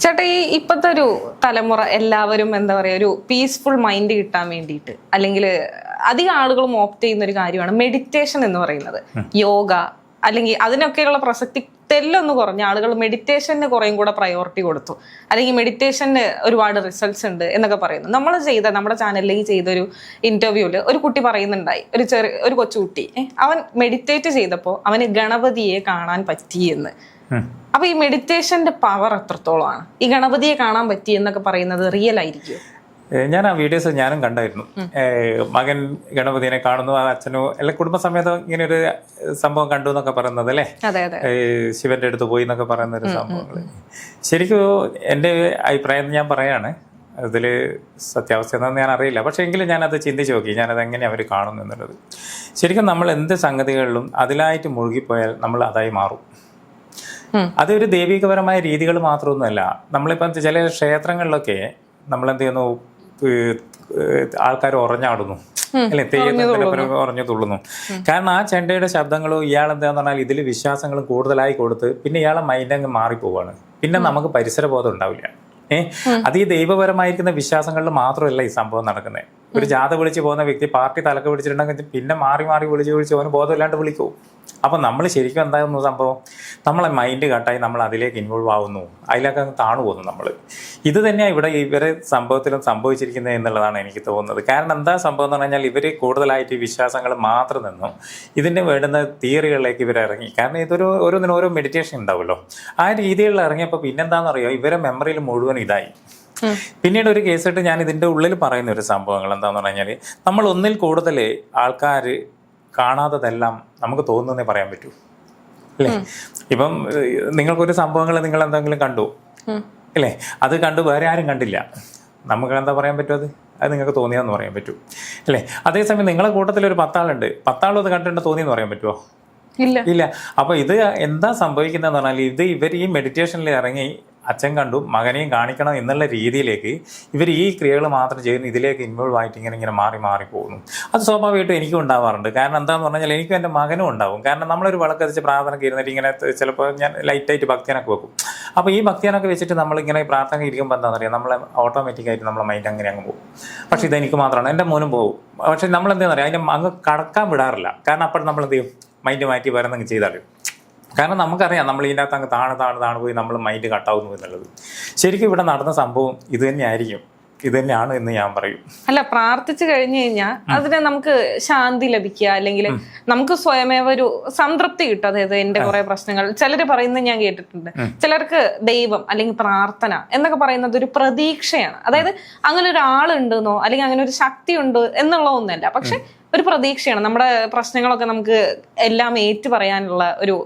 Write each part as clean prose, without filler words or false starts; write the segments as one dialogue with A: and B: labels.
A: ചേട്ടാ ഈ ഇപ്പോഴത്തെ ഒരു തലമുറ എല്ലാവരും എന്താ പറയാ ഒരു പീസ്ഫുൾ മൈൻഡ് കിട്ടാൻ വേണ്ടിയിട്ട് അല്ലെങ്കിൽ അധികം ആളുകളും ഓപ്റ്റ് ചെയ്യുന്ന ഒരു കാര്യമാണ് മെഡിറ്റേഷൻ എന്ന് പറയുന്നത്. യോഗ അല്ലെങ്കിൽ അതിനൊക്കെയുള്ള പ്രസക്തി തെല്ലൊന്ന് കുറഞ്ഞ ആളുകൾ മെഡിറ്റേഷന് കുറേയും കൂടെ പ്രയോറിറ്റി കൊടുത്തു, അല്ലെങ്കിൽ മെഡിറ്റേഷന് ഒരുപാട് റിസൾട്ട്സ് ഉണ്ട് എന്നൊക്കെ പറയുന്നു. നമ്മുടെ ചാനലിലേക്ക് ചെയ്തൊരു ഇന്റർവ്യൂല് ഒരു കുട്ടി പറയുന്നുണ്ടായി, ഒരു കൊച്ചുകുട്ടി അവൻ മെഡിറ്റേറ്റ് ചെയ്തപ്പോൾ അവന് ഗണപതിയെ കാണാൻ പറ്റിയെന്ന്. അപ്പൊ ഈ മെഡിറ്റേഷന്റെ പവർ എത്രത്തോളമാണ്? ഈ ഗണപതിയെ കാണാൻ പറ്റി എന്നൊക്കെ പറയുന്നത് റിയൽ ആയിരിക്കും?
B: ഞാൻ ആ വീഡിയോസ് ഞാനും കണ്ടായിരുന്നു. മകൻ ഗണപതിനെ കാണുന്നു, അച്ഛനോ എല്ലാ കുടുംബസമേതം ഇങ്ങനെ ഒരു സംഭവം കണ്ടു എന്നൊക്കെ പറയുന്നത് അല്ലേ, ശിവന്റെ അടുത്ത് പോയി എന്നൊക്കെ പറയുന്ന ഒരു സംഭവങ്ങൾ. ശരിക്കും എൻ്റെ അഭിപ്രായം ഞാൻ പറയാണ്, അതിൽ സത്യാവസ്ഥ എന്താണെന്ന് ഞാൻ അറിയില്ല, പക്ഷേ എങ്കിലും ഞാനത് ചിന്തിച്ച് നോക്കി, ഞാനത് എങ്ങനെ അവർ കാണുന്നു എന്നുള്ളത്. ശരിക്കും നമ്മൾ എന്ത് സംഗതികളിലും അതിലായിട്ട് മുഴുകിപ്പോയാൽ നമ്മൾ അതായി മാറും. അതൊരു ദൈവികപരമായ രീതികൾ മാത്രമൊന്നുമല്ല. നമ്മളിപ്പം ചില ക്ഷേത്രങ്ങളിലൊക്കെ നമ്മളെന്ത് ചെയ്യുന്നു, ആൾക്കാർ ഉറഞ്ഞാടുന്നു അല്ലെ, തെയ്യത്തിന് ഉറഞ്ഞു തുള്ളുന്നു. കാരണം ആ ചെണ്ടയുടെ ശബ്ദങ്ങളോ ഇയാളെന്താന്ന് പറഞ്ഞാൽ ഇതിൽ വിശ്വാസങ്ങളും കൂടുതലായി കൊടുത്ത് പിന്നെ ഇയാളെ മൈൻഡ് അങ്ങ് മാറിപ്പോവാണ്. പിന്നെ നമുക്ക് പരിസരബോധം ഉണ്ടാവില്ല. അത് ഈ ദൈവപരമായിരിക്കുന്ന വിശ്വാസങ്ങളിൽ മാത്രമല്ല ഈ സംഭവം നടക്കുന്നത്. ഒരു ജാഥ വിളിച്ച് പോകുന്ന വ്യക്തി പാർട്ടി തലക്ക് പിടിച്ചിട്ടുണ്ടെങ്കിൽ പിന്നെ മാറി മാറി വിളിച്ച് അവന് ബോധമില്ലാണ്ട് വിളിക്കൂ. അപ്പം നമ്മൾ ശരിക്കും എന്താകുന്നു സംഭവം, നമ്മളെ മൈൻഡ് കട്ടായി നമ്മൾ അതിലേക്ക് ഇൻവോൾവ് ആവുന്നു, അതിലേക്ക് അങ്ങ് താണു പോകുന്നു നമ്മൾ. ഇത് തന്നെയാണ് ഇവിടെ ഇവരെ സംഭവത്തിലും സംഭവിച്ചിരിക്കുന്നത് എന്നുള്ളതാണ് എനിക്ക് തോന്നുന്നത്. കാരണം എന്താ സംഭവം എന്ന് പറഞ്ഞാൽ ഇവർ കൂടുതലായിട്ട് ഈ വിശ്വാസങ്ങൾ മാത്രം നിന്നു ഇതിൻ്റെ വേണ്ടുന്ന തിയറികളിലേക്ക് ഇവരിറങ്ങി. കാരണം ഇതൊരു ഓരോ മെഡിറ്റേഷൻ ഉണ്ടാവുമല്ലോ, ആ രീതികളിൽ ഇറങ്ങിയപ്പോൾ പിന്നെന്താണെന്നറിയോ, ഇവരെ മെമ്മറിയിൽ മുഴുവൻ ഇതായി. പിന്നീട് ഒരു കേസിട്ട് ഞാൻ ഇതിൻ്റെ ഉള്ളിൽ പറയുന്ന ഒരു സംഭവങ്ങൾ എന്താണെന്ന് പറഞ്ഞാൽ, നമ്മൾ ഒന്നിൽ കൂടുതൽ ആൾക്കാർ കാണാത്തതെല്ലാം നമുക്ക് തോന്നുന്നേ പറയാൻ പറ്റൂ അല്ലേ. ഇപ്പം നിങ്ങൾക്കൊരു സംഭവങ്ങൾ നിങ്ങൾ എന്തെങ്കിലും കണ്ടു അല്ലേ, അത് കണ്ടു വേറെ ആരും കണ്ടില്ല, നമുക്ക് എന്താ പറയാൻ പറ്റും, അത് നിങ്ങൾക്ക് തോന്നിയാന്ന് പറയാൻ പറ്റൂ അല്ലേ. അതേസമയം നിങ്ങളെ കൂട്ടത്തിൽ ഒരു 10 ആളുണ്ട്, 10 ആളും അത് കണ്ടിട്ട് തോന്നിയെന്ന് പറയാൻ പറ്റുമോ? ഇല്ല. അപ്പൊ ഇത് എന്താ സംഭവിക്കുന്നതെന്ന് പറഞ്ഞാൽ ഇവർ ഈ മെഡിറ്റേഷനിൽ ഇറങ്ങി അച്ഛൻ കണ്ടു മകനെയും കാണിക്കണം എന്നുള്ള രീതിയിലേക്ക് ഇവർ ഈ ക്രിയകൾ മാത്രം ചെയ്യുന്നു, ഇതിലേക്ക് ഇൻവോൾവ് ആയിട്ട് ഇങ്ങനെ മാറി പോകുന്നു. അത് സ്വാഭാവികമായിട്ടും എനിക്കും ഉണ്ടാവാറുണ്ട്. കാരണം എന്താണെന്ന് പറഞ്ഞാൽ എനിക്കും എൻ്റെ മകനും ഉണ്ടാവും. കാരണം നമ്മളൊരു വിളക്കത്തിച്ച് പ്രാർത്ഥനയ്ക്ക് ഇരുന്നിട്ട് ഇങ്ങനെ ചിലപ്പോൾ ഞാൻ ലൈറ്റായിട്ട് ഭക്തിയാനൊക്കെ വെക്കും. അപ്പോൾ ഈ ഭക്തിയാനൊക്കെ വെച്ചിട്ട് നമ്മളിങ്ങനെ പ്രാർത്ഥന ഇരിക്കുമ്പോൾ എന്താണെന്ന് അറിയാം, നമ്മളെ ഓട്ടോമാറ്റിക്കായിട്ട് നമ്മളെ മൈൻഡ് അങ്ങനെ അങ്ങ് പോകും. പക്ഷേ ഇതെനിക്ക് മാത്രമാണ്, എൻ്റെ മോനും പോകും. പക്ഷേ നമ്മളെന്താണെന്ന് അറിയാം, അതിൻ്റെ അങ്ങ് കടക്കാൻ വിടാറില്ല. കാരണം അപ്പോൾ നമ്മൾ എന്ത് ചെയ്യും, മൈൻഡ് മാറ്റി വരുന്നെങ്കിൽ ചെയ്താൽ. കാരണം നമുക്കറിയാം നമ്മൾ ഇതിൻ്റെ അകത്ത് അങ്ങ് താണ് പോയി നമ്മൾ മൈൻഡ് കട്ടാവുന്നു എന്നുള്ളത്. ശരിക്കും ഇവിടെ നടന്ന സംഭവം ഇത് തന്നെയാണ് എന്ന് ഞാൻ പറയും.
A: അല്ല, പ്രാർത്ഥിച്ചു കഴിഞ്ഞു കഴിഞ്ഞാൽ അതിന് നമുക്ക് ശാന്തി ലഭിക്കുക, അല്ലെങ്കിൽ നമുക്ക് സ്വയമേവ ഒരു സംതൃപ്തി കിട്ടും. അതായത് എന്റെ കുറെ പ്രശ്നങ്ങൾ ചിലര് പറയുന്നത് ഞാൻ കേട്ടിട്ടുണ്ട്. ചിലർക്ക് ദൈവം അല്ലെങ്കിൽ പ്രാർത്ഥന എന്നൊക്കെ പറയുന്നത് ഒരു പ്രതീക്ഷയാണ്. അതായത് അങ്ങനെ ഒരാളുണ്ടെന്നോ അല്ലെങ്കിൽ അങ്ങനെ ഒരു ശക്തി ഉണ്ട് എന്നുള്ളതൊന്നുമല്ല, പക്ഷെ ഒരു പ്രതീക്ഷയാണ്. നമ്മുടെ പ്രശ്നങ്ങളൊക്കെ നമുക്ക് എല്ലാം ഏറ്റു പറയാനുള്ള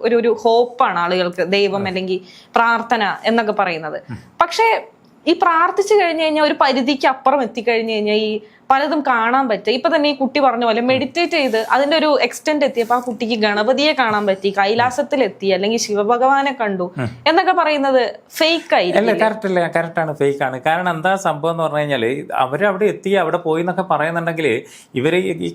A: ഒരു ഹോപ്പാണ് ആളുകൾക്ക് ദൈവം അല്ലെങ്കിൽ പ്രാർത്ഥന എന്നൊക്കെ പറയുന്നത്. പക്ഷേ ഈ പ്രാർത്ഥിച്ചു കഴിഞ്ഞു കഴിഞ്ഞാൽ ഒരു പരിധിക്ക് അപ്പുറം എത്തിക്കഴിഞ്ഞു കഴിഞ്ഞാൽ ഈ പലതും കാണാൻ പറ്റുക. ഇപ്പൊ തന്നെ ഈ കുട്ടി പറഞ്ഞ പോലെ മെഡിറ്റേറ്റ് ചെയ്ത് അതിന്റെ ഒരു എക്സ്റ്റെന്റ് എത്തിയപ്പോൾ ആ കുട്ടിക്ക് ഗണപതിയെ കാണാൻ പറ്റി, കൈലാസത്തിലെത്തി, അല്ലെങ്കിൽ ശിവഭഗവാനെ കണ്ടു എന്നൊക്കെ പറയുന്നത് ഫേക്ക് ആയില്ല.
B: കറക്റ്റാണ്, ഫേക്ക് ആണ്. കാരണം എന്താ സംഭവം എന്ന് പറഞ്ഞു കഴിഞ്ഞാല് അവരവിടെ എത്തി, അവിടെ പോയി എന്നൊക്കെ പറയുന്നുണ്ടെങ്കിൽ ഇവര് ഈ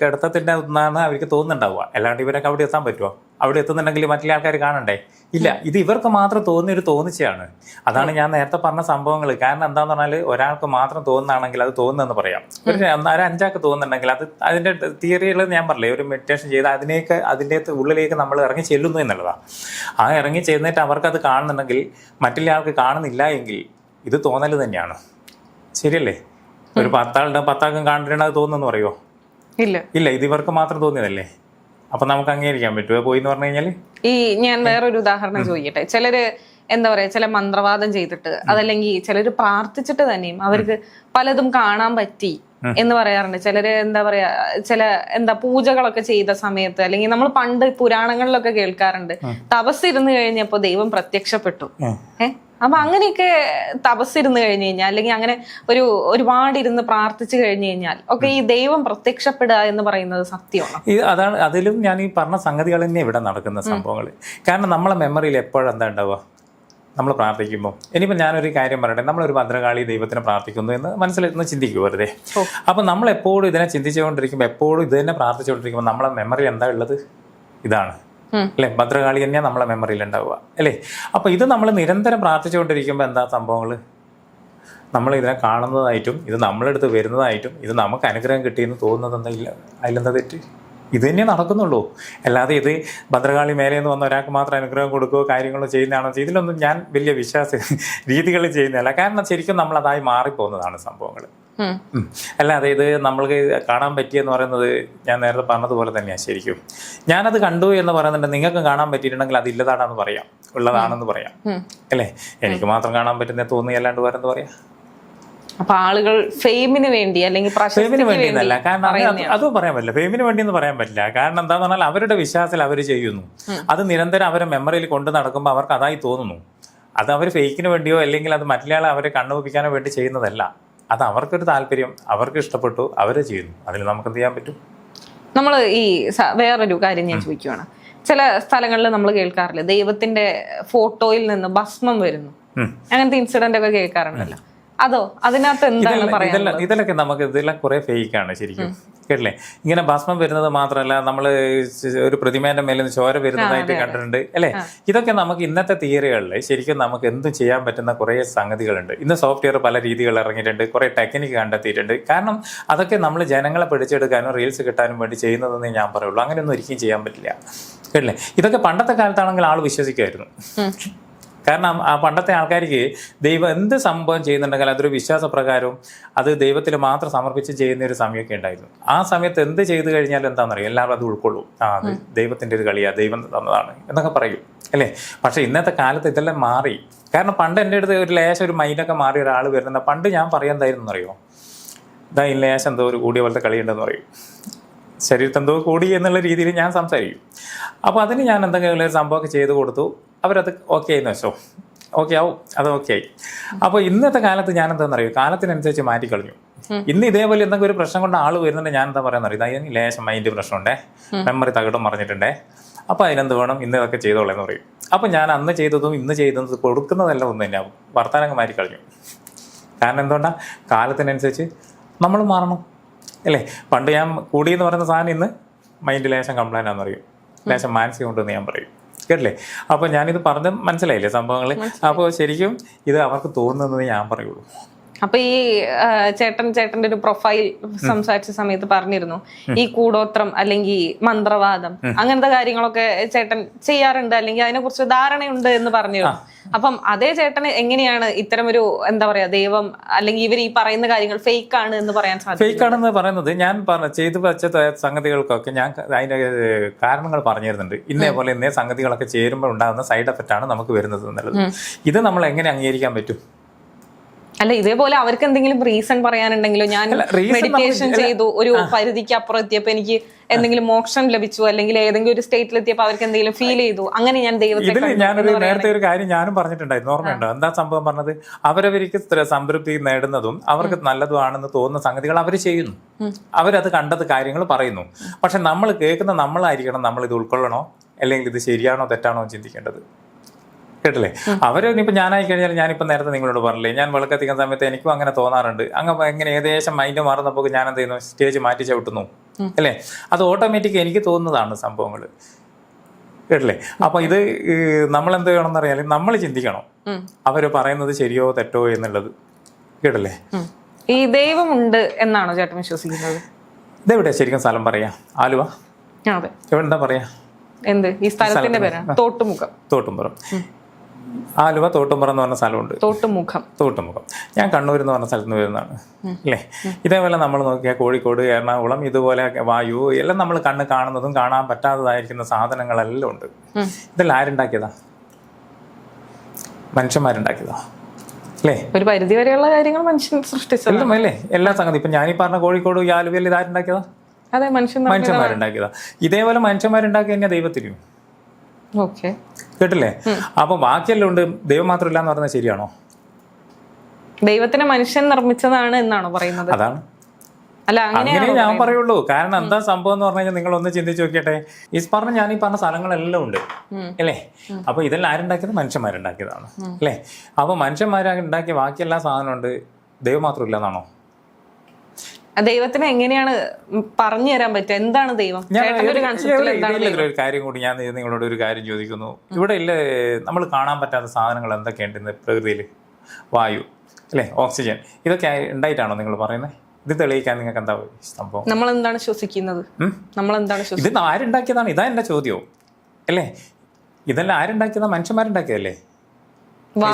B: കിടത്തത്തിന്റെ ഒന്നാണ് അവർക്ക് തോന്നുന്നുണ്ടാവുക. അല്ലാണ്ട് ഇവരൊക്കെ അവിടെ എത്താൻ പറ്റുമോ? അവിടെ എത്തുന്നുണ്ടെങ്കിൽ മറ്റുള്ള ആൾക്കാർ കാണണ്ടേ? ഇല്ല, ഇത് ഇവർക്ക് മാത്രം തോന്നിയൊരു തോന്നിച്ചാണ്. അതാണ് ഞാൻ നേരത്തെ പറഞ്ഞ സംഭവങ്ങൾ. കാരണം എന്താന്ന് പറഞ്ഞാൽ ഒരാൾക്ക് മാത്രം തോന്നുകയാണെങ്കിൽ അത് തോന്നുന്നെന്ന് പറയാം. ഒരു 5 ആൾക്ക് തോന്നുന്നുണ്ടെങ്കിൽ അത് അതിന്റെ തിയറികൾ ഞാൻ പറഞ്ഞില്ലേ, ഒരു മെഡിറ്റേഷൻ ചെയ്ത് അതിൻ്റെ ഉള്ളിലേക്ക് നമ്മൾ ഇറങ്ങി ചെല്ലുന്നു എന്നുള്ളതാണ്. ആ ഇറങ്ങി ചെന്നിട്ട് അവർക്കത് കാണുന്നുണ്ടെങ്കിൽ മറ്റുള്ള ആൾക്ക് കാണുന്നില്ല എങ്കിൽ ഇത് തോന്നൽ തന്നെയാണ്. ശരിയല്ലേ? ഒരു 10 ആളുടെ 10 ആൾക്കും കാണേണ്ടത് അത് തോന്നുന്നു പറയുമോ? ഇല്ല, ഇത് ഇവർക്ക് മാത്രം തോന്നിയതല്ലേ. അപ്പൊ നമുക്ക് അംഗീകരിക്കാൻ പറ്റുമോ പോയി എന്ന് പറഞ്ഞു കഴിഞ്ഞാൽ?
A: ഞാൻ വേറൊരു ഉദാഹരണം ചോദിക്കട്ടെ. ചിലര് എന്താ പറയാ, ചില മന്ത്രവാദം ചെയ്തിട്ട് അതല്ലെങ്കിൽ ചിലര് പ്രാർത്ഥിച്ചിട്ട് തന്നെയും അവർക്ക് പലതും കാണാൻ പറ്റി എന്ന് പറയാറുണ്ട്. ചിലര് എന്താ പറയാ, പൂജകളൊക്കെ ചെയ്ത സമയത്ത്, അല്ലെങ്കിൽ നമ്മൾ പണ്ട് പുരാണങ്ങളിലൊക്കെ കേൾക്കാറുണ്ട്, തപസ്സിരുന്ന് കഴിഞ്ഞപ്പോ ദൈവം പ്രത്യക്ഷപ്പെട്ടു. അപ്പൊ അങ്ങനെയൊക്കെ തപസ്സിരുന്ന് കഴിഞ്ഞു കഴിഞ്ഞാൽ, അല്ലെങ്കിൽ അങ്ങനെ ഒരുപാട് ഇരുന്ന് പ്രാർത്ഥിച്ചു കഴിഞ്ഞു കഴിഞ്ഞാൽ ഒക്കെ ഈ ദൈവം പ്രത്യക്ഷപ്പെടുക എന്ന് പറയുന്നത് സത്യമാണ്.
B: അതാണ്, അതിലും ഞാൻ ഈ പറഞ്ഞ സംഗതികൾ തന്നെ ഇവിടെ നടക്കുന്ന സംഭവങ്ങൾ. കാരണം നമ്മളെ മെമ്മറിയിൽ എപ്പോഴെന്താ ഉണ്ടാവുക, നമ്മൾ പ്രാർത്ഥിക്കുമ്പോൾ. ഇനിയിപ്പോൾ ഞാനൊരു കാര്യം പറയട്ടെ, നമ്മളൊരു ഭദ്രകാളി ദൈവത്തിനെ പ്രാർത്ഥിക്കുന്നു എന്ന് മനസ്സിലായിരുന്നു ചിന്തിക്കുക വെറുതെ. അപ്പം നമ്മളെപ്പോഴും ഇതിനെ ചിന്തിച്ചുകൊണ്ടിരിക്കുമ്പോൾ, എപ്പോഴും ഇത് തന്നെ പ്രാർത്ഥിച്ചുകൊണ്ടിരിക്കുമ്പോൾ നമ്മളെ മെമ്മറിയിൽ എന്താ ഉള്ളത്? ഇതാണ്. അല്ലെ? ഭദ്രകാളി തന്നെയാണ് നമ്മളെ മെമ്മറിയിൽ ഉണ്ടാവുക അല്ലേ? അപ്പൊ ഇത് നമ്മൾ നിരന്തരം പ്രാർത്ഥിച്ചുകൊണ്ടിരിക്കുമ്പോൾ എന്താ സംഭവങ്ങൾ? നമ്മൾ ഇതിനെ കാണുന്നതായിട്ടും ഇത് നമ്മളെടുത്ത് വരുന്നതായിട്ടും ഇത് നമുക്ക് അനുഗ്രഹം കിട്ടിയെന്ന് തോന്നുന്നത് എന്താ? ഇല്ല, അതിലെന്താ തെറ്റ്? ഇത് തന്നെ നടക്കുന്നുള്ളൂ. അല്ലാതെ ഇത് ഭദ്രകാളി മേലെ നിന്ന് വന്ന ഒരാൾക്ക് മാത്രം അനുഗ്രഹം കൊടുക്കുകയോ കാര്യങ്ങളോ ചെയ്യുന്നതാണോ? ഇതിലൊന്നും ഞാൻ വലിയ രീതികൾ ചെയ്യുന്നതല്ല. കാരണം ശരിക്കും നമ്മൾ അതായി മാറിപ്പോകുന്നതാണ് സംഭവങ്ങൾ. അല്ലാതെ ഇത് നമ്മൾക്ക് കാണാൻ പറ്റിയെന്ന് പറയുന്നത് ഞാൻ നേരത്തെ പറഞ്ഞതുപോലെ തന്നെയാണ്. ശരിക്കും ഞാനത് കണ്ടു എന്ന് പറയുന്നുണ്ട്, നിങ്ങൾക്ക് കാണാൻ പറ്റിയിട്ടുണ്ടെങ്കിൽ അത് ഇല്ലതാണെന്ന് പറയാം, ഉള്ളതാണെന്ന് പറയാം അല്ലേ? എനിക്ക് മാത്രം കാണാൻ പറ്റുന്ന തോന്നി, അല്ലാണ്ട് വേറെന്ത് പറയാം?
A: അപ്പൊ ആളുകൾ ഫെയിമിന് വേണ്ടി അല്ലെങ്കിൽ
B: ഫെയിമിന് വേണ്ടി എന്നല്ല, കാരണം അതും പറയാൻ പറ്റില്ല. ഫെയിമിന് വേണ്ടി എന്ന് പറയാൻ പറ്റില്ല. കാരണം എന്താന്ന് പറഞ്ഞാൽ അവരുടെ വിശ്വാസത്തിൽ അവർ ചെയ്യുന്നു. അത് നിരന്തരം അവരെ മെമ്മറിയിൽ കൊണ്ട് നടക്കുമ്പോൾ അവർക്ക് അതായി തോന്നുന്നു. അത് അവർ ഫേക്കിന് വേണ്ടിയോ അല്ലെങ്കിൽ അത് മറ്റൊരാളെ അവരെ കണ്ണുപിക്കാനോ വേണ്ടി ചെയ്യുന്നതല്ല. അത് അവർക്കൊരു താല്പര്യം, അവർക്ക് ഇഷ്ടപ്പെട്ടു, അവരെ ചെയ്യുന്നു. അതിൽ നമുക്ക് എന്ത് ചെയ്യാൻ പറ്റും?
A: നമ്മൾ ഈ വേറൊരു കാര്യം ഞാൻ ചോദിക്കുവാണ്. ചില സ്ഥലങ്ങളിൽ നമ്മൾ കേൾക്കാറില്ല, ദൈവത്തിന്റെ ഫോട്ടോയിൽ നിന്ന് ഭസ്മം വരുന്നു, അങ്ങനത്തെ ഇൻസിഡന്റ് ഒക്കെ കേൾക്കാറുണ്ടല്ലോ. അതോ അതിനകത്ത് എന്താണ് പറയുന്നത്?
B: ഇതിലൊക്കെ നമുക്ക് ഇതെല്ലാം കുറെ ഫേക്കാണ് ശരിക്കും, കേട്ടില്ലേ? ഇങ്ങനെ ഭസ്മം വരുന്നത് മാത്രമല്ല, നമ്മൾ ഒരു പ്രതിമേന്റെ മേലെ നിന്ന് ചോര വരുന്നതായിട്ട് കണ്ടിട്ടുണ്ട് അല്ലേ? ഇതൊക്കെ നമുക്ക് ഇന്നത്തെ തിയറികളിൽ ശരിക്കും നമുക്ക് എന്തും ചെയ്യാൻ പറ്റുന്ന കുറേ സംഗതികളുണ്ട്. ഇന്ന് സോഫ്റ്റ്വെയർ പല രീതികൾ ഇറങ്ങിയിട്ടുണ്ട്, കുറെ ടെക്നിക്ക് കണ്ടെത്തിയിട്ടുണ്ട്. കാരണം അതൊക്കെ നമ്മൾ ജനങ്ങളെ പിടിച്ചെടുക്കാനും റീൽസ് കിട്ടാനും വേണ്ടി ചെയ്യുന്നതെന്നേ ഞാൻ പറയുള്ളൂ. അങ്ങനെയൊന്നും ഒരിക്കലും ചെയ്യാൻ പറ്റില്ല, കേട്ടില്ലേ? ഇതൊക്കെ പണ്ടത്തെ കാലത്താണെങ്കിൽ ആൾ വിശ്വസിക്കുമായിരുന്നു. കാരണം ആ പണ്ടത്തെ ആൾക്കാർക്ക് ദൈവം എന്ത് സംഭവം ചെയ്യുന്നുണ്ടെങ്കിൽ അതൊരു വിശ്വാസപ്രകാരവും അത് ദൈവത്തിൽ മാത്രം സമർപ്പിച്ച് ചെയ്യുന്ന ഒരു സമയമൊക്കെ ഉണ്ടായിരുന്നു. ആ സമയത്ത് എന്ത് ചെയ്തു കഴിഞ്ഞാലും എന്താണെന്നറിയാം, എല്ലാവരും അത് ഉൾക്കൊള്ളും. അത് ദൈവത്തിൻ്റെ ഒരു കളിയാണ്, ദൈവം തന്നതാണ് എന്നൊക്കെ പറയും അല്ലേ? പക്ഷേ ഇന്നത്തെ കാലത്ത് ഇതെല്ലാം മാറി. കാരണം പണ്ട് എൻ്റെ അടുത്ത് ഒരു ലേശം ഒരു മൈൻഡൊക്കെ മാറി ഒരാൾ വരുന്നുണ്ട്. പണ്ട് ഞാൻ പറയാൻ എന്തായിരുന്നു എന്നറിയോ? ഇതാ ഈ ലേശം എന്തോ ഒരു കൂടിയ പോലത്തെ കളിയുണ്ടെന്ന് പറയും, ശരീരത്തെന്തോ കൂടി എന്നുള്ള രീതിയിൽ ഞാൻ സംസാരിക്കും. അപ്പോൾ അതിന് ഞാൻ എന്തെങ്കിലും ഒരു സംഭവമൊക്കെ ചെയ്ത് കൊടുത്തു, അവരത് ഓക്കെ ആയിന്ന് വെച്ചോ, ഓക്കെ ആവും, അത് ഓക്കെ ആയി. അപ്പോൾ ഇന്നത്തെ കാലത്ത് ഞാൻ എന്താണെന്ന് അറിയോ, കാലത്തിനനുസരിച്ച് മാറ്റിക്കളഞ്ഞു. ഇന്ന് ഇതേപോലെ എന്തെങ്കിലും ഒരു പ്രശ്നം കൊണ്ട് ആൾ വരുന്നുണ്ട്, ഞാൻ എന്താ പറയാന്ന് അറിയാം, അതിന് ലേശം മൈൻഡ് പ്രശ്നമുണ്ടേ, മെമ്മറി തകിടും മറിഞ്ഞിട്ടുണ്ടേ, അപ്പോൾ അതിനെന്ത് വേണം, ഇന്ന് ഇതൊക്കെ ചെയ്തോളെന്ന് പറയും. അപ്പോൾ ഞാൻ അന്ന് ചെയ്തതും ഇന്ന് ചെയ്തതും കൊടുക്കുന്നതെല്ലാം ഒന്ന് തന്നെയാവും, വർത്തമാനം മാറ്റിക്കളഞ്ഞു. കാരണം എന്തുകൊണ്ടാണ്? കാലത്തിനനുസരിച്ച് നമ്മൾ മാറണം അല്ലേ? പണ്ട് ഞാൻ കൂടിയെന്ന് പറയുന്ന സാധനം ഇന്ന് മൈൻഡ് ലേശം കംപ്ലൈൻ്റ് ആണെന്ന് പറയും, ലേശം മാനസികം ഉണ്ടെന്ന് ഞാൻ പറയും, കേട്ടില്ലേ? അപ്പോൾ ഞാനിത് പറഞ്ഞ് മനസ്സിലായില്ലേ സംഭവങ്ങൾ? അപ്പോൾ ശരിക്കും ഇത് അവർക്ക് തോന്നുന്നത് ഞാൻ പറയുള്ളൂ.
A: അപ്പൊ ഈ ചേട്ടന്റെ ഒരു പ്രൊഫൈൽ സംസാരിച്ച സമയത്ത് പറഞ്ഞിരുന്നു, ഈ കൂടോത്രം അല്ലെങ്കിൽ മന്ത്രവാദം അങ്ങനത്തെ കാര്യങ്ങളൊക്കെ ചേട്ടൻ ചെയ്യാറുണ്ട്, അല്ലെങ്കിൽ അതിനെ കുറിച്ച് ധാരണയുണ്ട് എന്ന് പറഞ്ഞിരുന്നു. അപ്പം അതേ ചേട്ടന് എങ്ങനെയാണ് ഇത്തരം ഒരു എന്താ പറയാ ദൈവം അല്ലെങ്കിൽ ഇവർ ഈ പറയുന്ന കാര്യങ്ങൾ ഫേക്ക് ആണ് എന്ന് പറയാൻ സാധിക്കും?
B: ഫേക്ക് ആണെന്ന് പറയുന്നത് ഞാൻ ചെയ്തു വെച്ച സംഗതികൾക്കൊക്കെ ഞാൻ അതിന്റെ കാരണങ്ങൾ പറഞ്ഞിരുന്നുണ്ട്. ഇന്നേപോലെ ഇന്നേ സംഗതികളൊക്കെ ചേരുമ്പോൾ ഉണ്ടാകുന്ന സൈഡ് എഫക്റ്റ് ആണ് നമുക്ക് വരുന്നത് എന്നുള്ളത്. ഇത് നമ്മൾ എങ്ങനെ അംഗീകരിക്കാൻ പറ്റും?
A: അല്ല, ഇതേപോലെ അവർക്ക് എന്തെങ്കിലും റീസൺ പറയാനുണ്ടെങ്കിലോ, ഞാൻ മെഡിറ്റേഷൻ ചെയ്തു ഒരു പരിധിക്ക് അപ്പുറം എത്തിയപ്പോ എനിക്ക് എന്തെങ്കിലും മോക്ഷം ലഭിച്ചു, അല്ലെങ്കിൽ ഏതെങ്കിലും ഒരു സ്റ്റേറ്റിൽ എത്തിയപ്പോൾ അവർക്ക് എന്തെങ്കിലും ഫീൽ ചെയ്തു, അങ്ങനെ ഞാൻ ദൈവത്തെ
B: ഞാനൊരു നേരത്തെ ഒരു കാര്യം ഞാനും പറഞ്ഞിട്ടുണ്ടായിരുന്നു, ഓർമ്മയുണ്ടോ? എന്താ സംഭവം പറഞ്ഞത്? അവരവർക്ക് സംതൃപ്തി നേടുന്നതും അവർക്ക് നല്ലതുമാണെന്ന് തോന്നുന്ന സംഗതികൾ അവർ ചെയ്യുന്നു, അവരത് കണ്ടത് കാര്യങ്ങൾ പറയുന്നു. പക്ഷെ നമ്മൾ കേൾക്കുന്ന നമ്മളായിരിക്കണം നമ്മൾ ഇത് ഉൾക്കൊള്ളണോ അല്ലെങ്കിൽ ഇത് ശരിയാണോ തെറ്റാണോ ചിന്തിക്കേണ്ടത്, കേട്ടില്ലേ? അവരിപ്പോൾ ഞാനായി കഴിഞ്ഞാൽ ഞാനിപ്പോൾ നേരത്തെ നിങ്ങളോട് പറഞ്ഞില്ലേ, ഞാൻ വിളക്കെത്തിക്കുന്ന സമയത്ത് എനിക്കും അങ്ങനെ തോന്നാറുണ്ട്. എങ്ങനെ ഏകദേശം മൈൻഡ് മാറുന്നപ്പോൾ ഞാൻ എന്ത് ചെയ്യുന്നു, സ്റ്റേജ് മാറ്റി ചവിട്ടുന്നു അല്ലേ? അത് ഓട്ടോമാറ്റിക് എനിക്ക് തോന്നുന്നതാണ് സംഭവങ്ങൾ, കേട്ടില്ലേ? അപ്പൊ ഇത് നമ്മളെന്ത് ചെയ്യണമെന്ന് അറിയാലും നമ്മൾ ചിന്തിക്കണം, അവർ പറയുന്നത് ശരിയോ തെറ്റോ എന്നുള്ളത്, കേട്ടില്ലേ?
A: ഈ ദൈവമുണ്ട് എന്നാണോ ചേട്ടൻ വിശ്വസിക്കുന്നത്?
B: ഇതെവിടെയാ ശരിക്കും സ്ഥലം പറയാ? ആലുവ?
A: അതെ.
B: എവിടെ പറയാ?
A: എന്ത് ഈ സ്ഥലത്തിന്റെ പേരാണ്?
B: തോട്ടുംപുറം. ആലുവ തോട്ടുംപുറം എന്ന് പറഞ്ഞ സ്ഥലമുണ്ട്. തോട്ടുമുഖം. ഞാൻ കണ്ണൂർ എന്ന് പറഞ്ഞ സ്ഥലത്ത് നിന്ന് വരുന്നതാണ് അല്ലേ? ഇതേപോലെ നമ്മൾ നോക്കിയാൽ കോഴിക്കോട്, എറണാകുളം, ഇതുപോലെ വായു എല്ലാം നമ്മൾ കണ്ണ് കാണുന്നതും കാണാൻ പറ്റാത്തതായിരിക്കുന്ന സാധനങ്ങളെല്ലാം ഉണ്ട്. ഇതെല്ലാം ആരുണ്ടാക്കിയതാ? മനുഷ്യന്മാരുണ്ടാക്കിയതാ അല്ലേ?
A: ഒരു പരിധി വരെയുള്ള കാര്യങ്ങൾ മനുഷ്യൻ സൃഷ്ടിച്ചല്ലേ
B: അല്ലേ? എല്ലാ സംഗതി ഇപ്പം ഞാനീ പറഞ്ഞ കോഴിക്കോട് ഈ ആലുവയിൽ ഇതാരുണ്ടാക്കിയതാ?
A: അതെ,
B: മനുഷ്യന്മാരുണ്ടാക്കിയതാ. ഇതേപോലെ മനുഷ്യന്മാരുണ്ടാക്കി കഴിഞ്ഞാൽ ദൈവത്തിനും കേട്ടില്ലേ? അപ്പൊ ബാക്കിയെല്ലാം ഉണ്ട്, ദൈവം മാത്രമില്ല എന്ന് പറഞ്ഞാൽ ശരിയാണോ?
A: ദൈവത്തിനെ മനുഷ്യൻ നിർമ്മിച്ചതാണ് എന്നാണോ പറയുന്നത്?
B: അതാണ്, അല്ല അങ്ങനെ ഞാൻ പറയുള്ളൂ. കാരണം എന്താ സംഭവം എന്ന് പറഞ്ഞു കഴിഞ്ഞാൽ നിങ്ങൾ ഒന്ന് ചിന്തിച്ച് നോക്കിയട്ടെ, ഞാൻ ഈ പറഞ്ഞ സ്ഥലങ്ങളെല്ലാം ഉണ്ട് അല്ലേ? അപ്പൊ ഇതെല്ലാം ആരുണ്ടാക്കിയത്? മനുഷ്യന്മാരുണ്ടാക്കിയതാണ് അല്ലേ? അപ്പൊ മനുഷ്യന്മാരുണ്ടാക്കിയ ബാക്കിയെല്ലാ സാധനം ഉണ്ട്, ദൈവം മാത്രമില്ല എന്നാണോ?
A: ദൈവത്തിനെ എങ്ങനെയാണ് പറഞ്ഞു തരാൻ പറ്റുക? എന്താണ് ദൈവം? ചേട്ടന്റെ ഒരു കൺസെപ്റ്റിൽ എന്താണ് ദൈവം?
B: ഒരു കാര്യം കൂടി ഞാൻ നിങ്ങളോട് ഒരു കാര്യം ചോദിക്കുന്നു. ഇവിടെ ഇല്ല നമ്മൾ കാണാൻ പറ്റാത്ത സാധനങ്ങൾ എന്തൊക്കെയുണ്ട് ഇന്ന് പ്രകൃതിയിൽ? വായു അല്ലേ, ഓക്സിജൻ, ഇതൊക്കെ ഉണ്ടായിട്ടാണോ നിങ്ങൾ പറയുന്നത്? ഇത് തെളിയിക്കാൻ നിങ്ങൾക്ക് എന്താ സംഭവം?
A: നമ്മൾ എന്താണ് ശ്വസിക്കുന്നത്? നമ്മൾ എന്താണ്
B: ഇത് ആരുണ്ടാക്കിയതാണ്? ഇതാ എന്റെ ചോദ്യവും അല്ലേ? ഇതെല്ലാം ആരുണ്ടാക്കിയതാ? മനുഷ്യന്മാരുണ്ടാക്കിയതല്ലേ?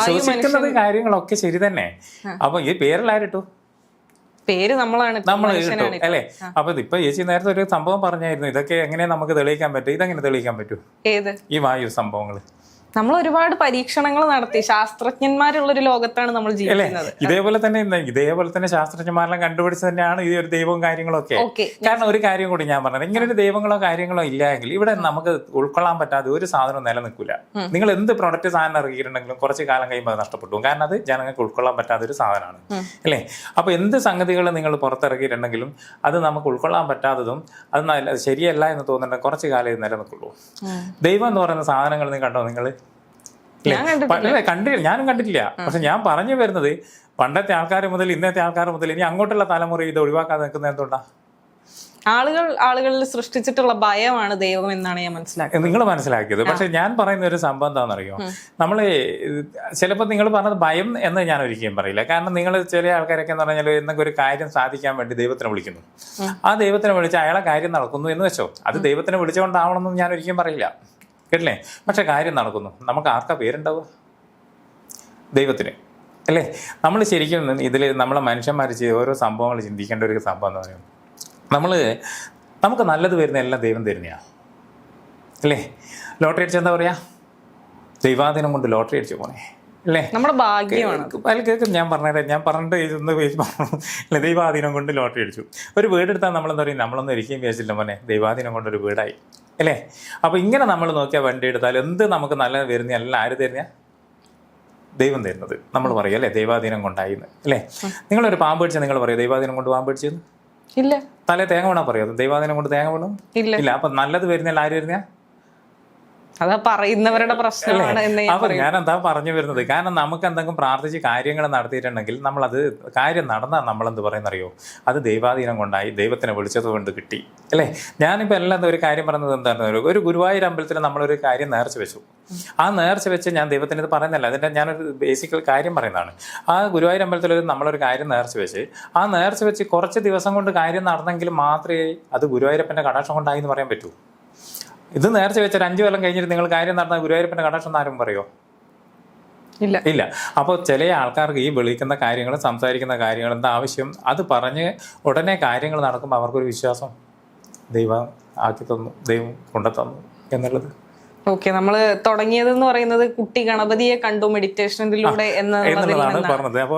B: ശ്വസിക്കുന്നത് കാര്യങ്ങളൊക്കെ ശരി തന്നെ. അപ്പൊ ഈ പേരെല്ലാം ആരിട്ടു?
A: പേര് നമ്മളാണ്
B: നമ്മൾ കിട്ടും അല്ലേ? അപ്പൊ ഇപ്പൊ ചേച്ചി നേരത്തെ ഒരു സംഭവം പറഞ്ഞായിരുന്നു, ഇതൊക്കെ എങ്ങനെ നമുക്ക് തെളിയിക്കാൻ പറ്റും? ഇതെങ്ങനെ തെളിയിക്കാൻ പറ്റും?
A: ഏത്?
B: ഈ വായു സംഭവങ്ങള്
A: നമ്മൾ ഒരുപാട് പരീക്ഷണങ്ങൾ നടത്തി, ശാസ്ത്രജ്ഞന്മാരുള്ള ഒരു ലോകത്താണ് നമ്മൾ ജീവിക്കുന്നത്.
B: ഇതേപോലെ തന്നെ ശാസ്ത്രജ്ഞന്മാരെല്ലാം കണ്ടുപിടിച്ച് തന്നെയാണ് ഈ ഒരു ദൈവവും കാര്യങ്ങളൊക്കെ. കാരണം ഒരു കാര്യം കൂടി ഞാൻ പറഞ്ഞത്, ഇങ്ങനെ ഒരു ദൈവങ്ങളോ കാര്യങ്ങളോ ഇല്ലെങ്കിൽ ഇവിടെ നമുക്ക് ഉൾക്കൊള്ളാൻ പറ്റാതെ ഒരു സാധനം നിലനിൽക്കില്ല. നിങ്ങൾ എന്ത് പ്രൊഡക്റ്റ് സാധനം ഇറക്കിയിട്ടുണ്ടെങ്കിലും കുറച്ച് കാലം കഴിയുമ്പോൾ അത് നഷ്ടപ്പെട്ടു. കാരണം അത് ജനങ്ങൾക്ക് ഉൾക്കൊള്ളാൻ പറ്റാത്ത ഒരു സാധനമാണ് അല്ലേ? അപ്പൊ എന്ത് സംഗതികൾ നിങ്ങൾ പുറത്തിറക്കിയിട്ടുണ്ടെങ്കിലും അത് നമുക്ക് ഉൾക്കൊള്ളാൻ പറ്റാത്തതും അത് ശരിയല്ല എന്ന് തോന്നുന്നുണ്ടെങ്കിൽ കുറച്ച് കാലം ഇത് നിലനിൽക്കുള്ളൂ. ദൈവം എന്ന് പറയുന്ന സാധനങ്ങൾ നിങ്ങൾ കണ്ടോ? നിങ്ങൾ ഞാനും കണ്ടിട്ടില്ല. പക്ഷെ ഞാൻ പറഞ്ഞു വരുന്നത്, പണ്ടത്തെ ആൾക്കാർ മുതൽ ഇന്നത്തെ ആൾക്കാർ മുതൽ ഇനി അങ്ങോട്ടുള്ള തലമുറ ഇത് ഒഴിവാക്കാതെ നിൽക്കുന്നത് എന്തുകൊണ്ടാ?
A: ആളുകളിൽ സൃഷ്ടിച്ചിട്ടുള്ള ഭയമാണ് ദൈവം എന്നാണ് ഞാൻ മനസ്സിലാക്കിയത്.
B: നിങ്ങൾ മനസ്സിലാക്കിയത്. പക്ഷെ ഞാൻ പറയുന്ന ഒരു സംഭവം എന്താണെന്നറിയോ? നമ്മള് ചിലപ്പോൾ നിങ്ങൾ പറഞ്ഞത് ഭയം എന്ന് ഞാൻ ഒരിക്കലും പറയില്ല. കാരണം നിങ്ങൾ ചില ആൾക്കാരൊക്കെ എന്ന് പറഞ്ഞാൽ എന്തെങ്കിലും ഒരു കാര്യം സാധിക്കാൻ വേണ്ടി ദൈവത്തിനെ വിളിക്കുന്നു. ആ ദൈവത്തിനെ വിളിച്ച് അയാളെ കാര്യം നടക്കുന്നു എന്ന് വെച്ചോ, അത് ദൈവത്തിനെ വിളിച്ചുകൊണ്ടാവണമെന്നും ഞാൻ ഒരിക്കലും പറയില്ല, കേട്ടില്ലേ? പക്ഷെ കാര്യം നടക്കുന്നു. നമുക്ക് ആർക്കാ പേരുണ്ടാവുക? ദൈവത്തിന് അല്ലേ? നമ്മൾ ശരിക്കും ഇതിൽ നമ്മളെ മനുഷ്യന്മാർ ഓരോ സംഭവങ്ങൾ ചിന്തിക്കേണ്ട ഒരു സംഭവം എന്ന് പറയുന്നത്, നമുക്ക് നല്ലത് വരുന്ന എല്ലാം ദൈവം തരുന്നതാണ് അല്ലേ? ലോട്ടറി അടിച്ച് എന്താ പറയാ? ദൈവാധീനം കൊണ്ട് ലോട്ടറി അടിച്ചു പോണേ അല്ലേ?
A: നമ്മുടെ ഭാഗ്യമാണ്.
B: അതിൽ കേൾക്കും. ഞാൻ പറഞ്ഞിട്ട് ഇതൊന്ന് പറഞ്ഞു, ദൈവാധീനം കൊണ്ട് ലോട്ടറി അടിച്ചു. ഒരു വീടെടുത്താൽ നമ്മളെന്താ പറയും? നമ്മളൊന്നും ഒരിക്കലും വിചാരിച്ചില്ല മോനെ, ദൈവാധീനം കൊണ്ടൊരു വീടായി അല്ലേ? അപ്പൊ ഇങ്ങനെ നമ്മൾ നോക്കിയാൽ വണ്ടി എടുത്താൽ എന്ത് നമുക്ക് നല്ലത് വരുന്ന എല്ലാം ആര് തരുന്ന? ദൈവം തരുന്നത്. നമ്മൾ പറയും അല്ലേ, ദൈവാധീനം കൊണ്ടായിന്ന് അല്ലേ? നിങ്ങളൊരു പാമ്പ് പിടിച്ചാൽ നിങ്ങൾ പറയും ദൈവാധീനം കൊണ്ട് പാമ്പ് പിടിച്ചെന്ന്?
A: ഇല്ല.
B: തലേ തേങ്ങ വേണോ പറയാം ദൈവാധീനം കൊണ്ട് തേങ്ങ വേണം? ഇല്ല. അപ്പൊ നല്ലത് വരുന്ന ആര് വരുന്ന?
A: അതാ പറയുന്നവരുടെ പ്രശ്നമാണ്.
B: അപ്പൊ ഞാൻ എന്താ പറഞ്ഞു വരുന്നത്, കാരണം നമുക്ക് എന്തെങ്കിലും പ്രാർത്ഥിച്ച് കാര്യങ്ങൾ നടത്തിയിട്ടുണ്ടെങ്കിൽ നമ്മളത് കാര്യം നടന്നാൽ നമ്മളെന്ത് പറയുന്നറിയോ? അത് ദൈവാധീനം കൊണ്ടായി, ദൈവത്തിനെ വിളിച്ചത് കൊണ്ട് കിട്ടി അല്ലേ? ഞാനിപ്പോൾ എല്ലാം ഒരു കാര്യം പറയുന്നത് എന്താണെന്ന്, ഒരു ഗുരുവായൂർ അമ്പലത്തിൽ നമ്മളൊരു കാര്യം നേർച്ച വെച്ചു. ആ നേർച്ച വെച്ച് ഞാൻ ദൈവത്തിന് ഇത് പറയുന്നില്ല, അതിൻ്റെ ഞാനൊരു ബേസിക്കൽ കാര്യം പറയുന്നതാണ്. ആ ഗുരുവായൂർ അമ്പലത്തിൽ നമ്മളൊരു കാര്യം നേർച്ച വെച്ച്, ആ നേർച്ച വെച്ച് കുറച്ച് ദിവസം കൊണ്ട് കാര്യം നടന്നെങ്കിൽ മാത്രമേ അത് ഗുരുവായൂരപ്പൻ്റെ കടാക്ഷം കൊണ്ടായി എന്ന് പറയാൻ പറ്റൂ. ഇത് നേർച്ച വെച്ച 5 കൊല്ലം കഴിഞ്ഞിട്ട് നിങ്ങൾ കാര്യം നടന്ന ഗുരുവായൂരപ്പൻ്റെ കടാക്ഷം ആരും പറയോ? ഇല്ല. അപ്പോൾ ചില ആൾക്കാർക്ക് ഈ വിളിക്കുന്ന കാര്യങ്ങളും സംസാരിക്കുന്ന കാര്യങ്ങളും എന്താ ആവശ്യം? അത് പറഞ്ഞ് ഉടനെ കാര്യങ്ങൾ നടക്കുമ്പോൾ അവർക്കൊരു വിശ്വാസം, ദൈവം ആക്കി തന്നു, ദൈവം കൊണ്ടുതന്നു എന്നുള്ളത്.
A: ഓക്കെ, നമ്മള് തുടങ്ങിയതെന്ന് പറയുന്നത് കുട്ടി ഗണപതിയെ കണ്ടു മെഡിറ്റേഷനിലൂടെ
B: എന്നുള്ളതാണ് പറഞ്ഞത്.
A: അപ്പൊ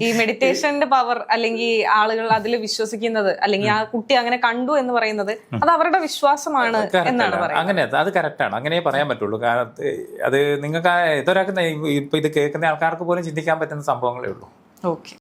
A: ഈ മെഡിറ്റേഷന്റെ പവർ, അല്ലെങ്കിൽ ആളുകൾ അതിൽ വിശ്വസിക്കുന്നത്, അല്ലെങ്കിൽ ആ കുട്ടി അങ്ങനെ കണ്ടു എന്ന് പറയുന്നത് അത് അവരുടെ വിശ്വാസമാണ് എന്നാണ് പറയുന്നത്.
B: അങ്ങനെ അത് കറക്റ്റാണ്, അങ്ങനെ പറയാൻ പറ്റുള്ളൂ. കാരണം അത് നിങ്ങൾക്ക് ഇതൊരാൾക്ക് ഇപ്പൊ ഇത് കേൾക്കുന്ന ആൾക്കാർക്ക് പോലും ചിന്തിക്കാൻ പറ്റുന്ന സംഭവങ്ങളേ ഉള്ളൂ.
A: ഓക്കെ.